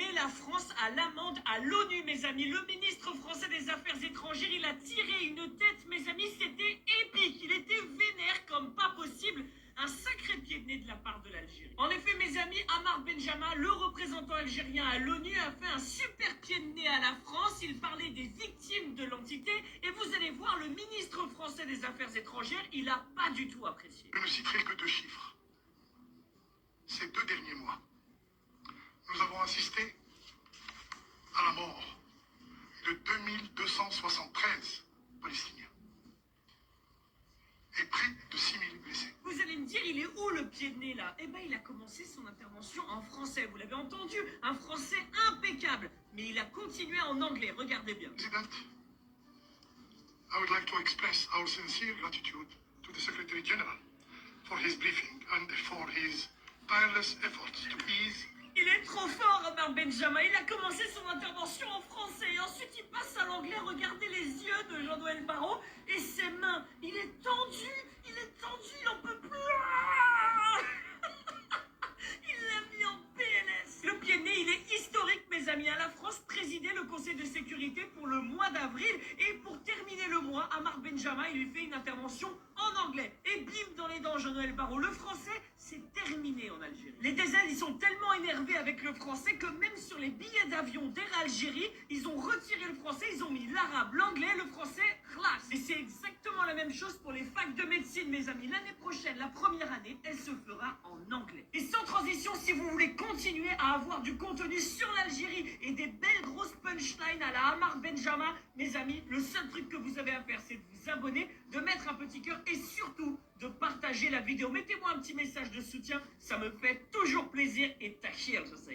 met la France à l'amende à l'ONU, mes amis. Le ministre français des Affaires étrangères, il a tiré une tête, mes amis, c'était épique. Il était vénère comme pas possible. Un sacré pied de nez de la part de l'Algérie. En effet, mes amis, Amar Benjama, le représentant algérien à l'ONU, a fait un super pied de nez à la France. Il parlait des victimes de l'entité. Et vous allez voir, le ministre français des Affaires étrangères, il n'a pas du tout apprécié. Je ne citerai que 2 chiffres. Ces 2 derniers mois, nous avons assisté à la mort de 2273 Palestiniens et près de 6000 blessés. Vous allez me dire, il est où le pied de nez là? Eh ben, il a commencé son intervention en français, vous l'avez entendu, un français impeccable. Mais il a continué en anglais, regardez bien. President, I would like to express our sincere gratitude to the Secretary General for his briefing and for his tireless efforts to ease. Il est trop fort, Amar Benjama. Il a commencé son intervention en français et ensuite il passe à l'anglais. Regardez les yeux de Jean-Noël Barrot et ses mains. Il est tendu, il en peut plus. Il l'a mis en PLS. Le pied de nez, il est historique, mes amis. La France présidait le Conseil de sécurité pour le mois d'avril. Et pour terminer le mois, Amar Benjama, il lui fait une intervention en anglais. Et bim, dans les dents, Jean-Noël Barrot. Le français, c'est terminé en Algérie. Les DZ, ils sont tellement énervés avec le français que même sur les billets d'avion d'Air Algérie, ils ont retiré le français, ils ont mis l'arabe, l'anglais, le français, classe. Et c'est exactement la même chose pour les facs de médecine, mes amis. L'année prochaine, la première année, elle se fera en anglais. Et sans transition, si vous voulez continuer à avoir du contenu sur l'Algérie et des belles grosses punchlines à la Amar Benjama, mes amis, le seul truc que vous avez à faire, c'est de vous abonner, de mettre un petit cœur et surtout de partager la vidéo. Mettez-moi un petit message de soutien, ça me fait toujours plaisir et tachir, je sais.